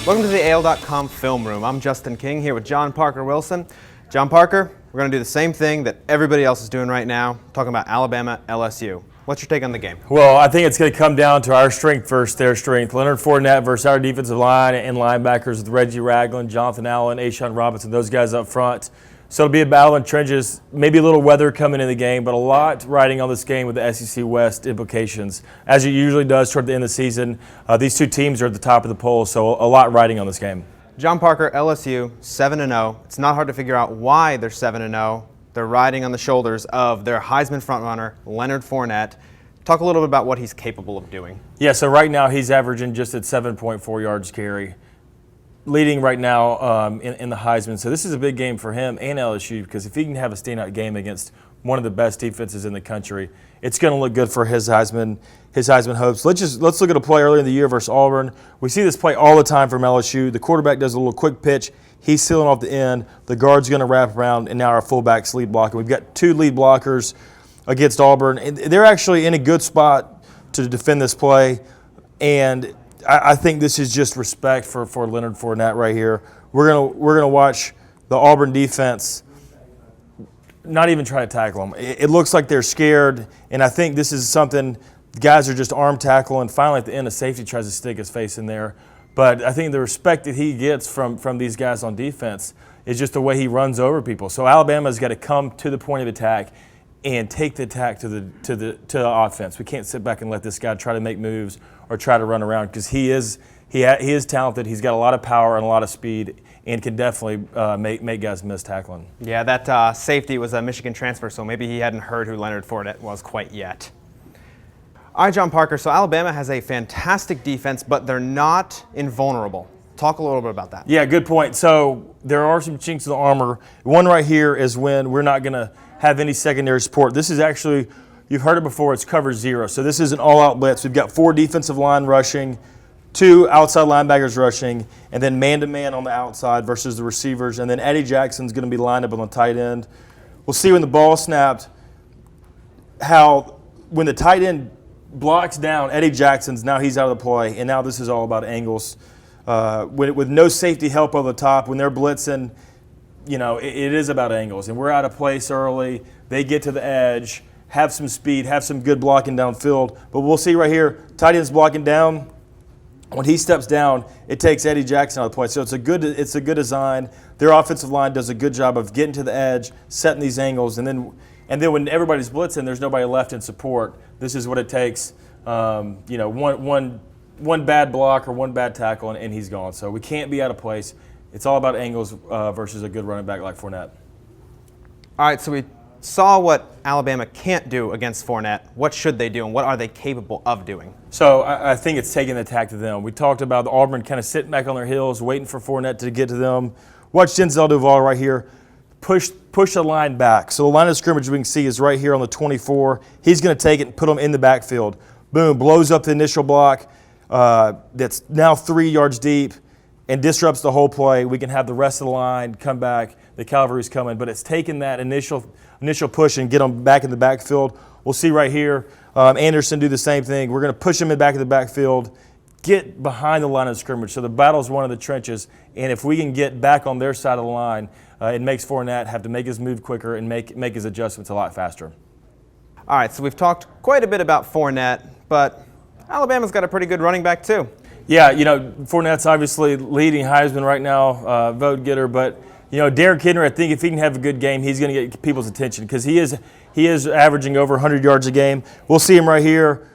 Welcome to the AL.com film room. I'm Justin King here with John Parker Wilson. John Parker, we're going to do the same thing that everybody else is doing right now, talking about Alabama, LSU. What's your take on the game? Well, I think it's going to come down to our strength versus their strength. Leonard Fournette versus our defensive line and linebackers with Reggie Ragland, Jonathan Allen, A'Shawn Robinson, those guys up front. So it'll be a battle in trenches, maybe a little weather coming in the game, but a lot riding on this game with the SEC West implications. As it usually does toward the end of the season, these two teams are at the top of the poll, so a lot riding on this game. John Parker, LSU, 7-0. It's not hard to figure out why they're 7-0. They're riding on the shoulders of their Heisman frontrunner, Leonard Fournette. Talk a little bit about what he's capable of doing. Yeah, so right now he's averaging just at 7.4 yards carry, leading right now in the Heisman. So this is a big game for him and LSU because if he can have a standout game against one of the best defenses in the country, it's going to look good for his Heisman hopes. Let's look at a play earlier in the year versus Auburn. We see this play all the time from LSU. The quarterback does a little quick pitch. He's sealing off the end. The guard's going to wrap around, and now our fullback's lead blocker. We've got two lead blockers against Auburn. And they're actually in a good spot to defend this play, and I think this is just respect for Leonard Fournette right here. We're gonna watch the Auburn defense not even try to tackle him. It looks like they're scared, and I think this is something guys are just arm tackling. Finally, at the end, a safety tries to stick his face in there. But I think the respect that he gets from these guys on defense is just the way he runs over people. So Alabama's got to come to the point of attack and take the attack to the offense. We can't sit back and let this guy try to make moves or try to run around because he is talented. He's got a lot of power and a lot of speed and can definitely make guys miss tackling. Yeah, that safety was a Michigan transfer, so maybe he hadn't heard who Leonard Fournette was quite yet. All right, John Parker, so Alabama has a fantastic defense, but they're not invulnerable. Talk a little bit about that. Yeah, good point. So there are some chinks in the armor. One right here is when we're not going to have any secondary support. This is actually, you've heard it before, it's cover zero. So this is an all-out blitz. We've got 4 defensive line rushing, 2 outside linebackers rushing, and then man-to-man on the outside versus the receivers. And then Eddie Jackson's going to be lined up on the tight end. We'll see when the ball snapped how when the tight end blocks down Eddie Jackson's, now he's out of the play, and now this is all about angles. With no safety help over the top, when they're blitzing, it is about angles. And we're out of place early. They get to the edge, have some speed, have some good blocking downfield. But we'll see right here, tight end's blocking down. When he steps down, it takes Eddie Jackson out of the play. So it's a good design. Their offensive line does a good job of getting to the edge, setting these angles, and then when everybody's blitzing, there's nobody left in support. This is what it takes. One bad block or one bad tackle, and he's gone. So we can't be out of place. It's all about angles versus a good running back like Fournette. All right, so we saw what Alabama can't do against Fournette. What should they do, and what are they capable of doing? So I think it's taking the attack to them. We talked about the Auburn kind of sitting back on their heels, waiting for Fournette to get to them. Watch Denzel Duval right here. Push the line back. So the line of scrimmage we can see is right here on the 24. He's going to take it and put them in the backfield. Boom, blows up the initial block that's now 3 yards deep and disrupts the whole play. We can have the rest of the line come back. The cavalry's coming, but it's taking that initial push and get them back in the backfield. We'll see right here Anderson do the same thing. We're going to push him in back in the backfield, get behind the line of scrimmage. So the battle's one of the trenches, and if we can get back on their side of the line, it makes Fournette have to make his move quicker and make his adjustments a lot faster. All right, so we've talked quite a bit about Fournette, but Alabama's got a pretty good running back too. Yeah, Fournette's obviously leading Heisman right now, vote getter, but Derrick Henry, I think if he can have a good game, he's going to get people's attention because he is averaging over 100 yards a game. We'll see him right here.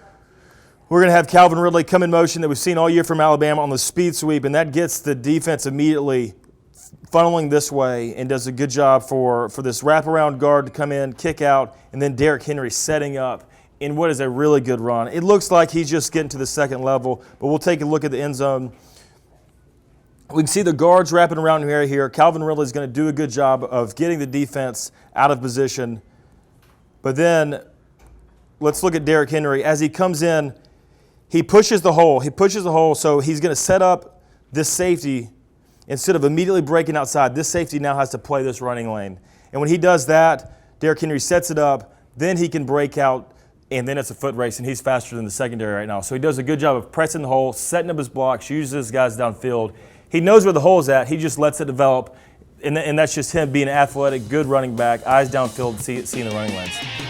We're going to have Calvin Ridley come in motion that we've seen all year from Alabama on the speed sweep, and that gets the defense immediately funneling this way and does a good job for this wraparound guard to come in, kick out, and then Derrick Henry setting up in what is a really good run. It looks like he's just getting to the second level, but we'll take a look at the end zone. We can see the guards wrapping around here. Calvin Ridley is going to do a good job of getting the defense out of position. But then let's look at Derrick Henry. As he comes in, he pushes the hole. So he's going to set up this safety. Instead of immediately breaking outside, this safety now has to play this running lane. And when he does that, Derrick Henry sets it up, then he can break out, and then it's a foot race, and he's faster than the secondary right now. So he does a good job of pressing the hole, setting up his blocks, uses his guys downfield. He knows where the hole's at. He just lets it develop, and that's just him being athletic, good running back, eyes downfield, seeing the running lanes.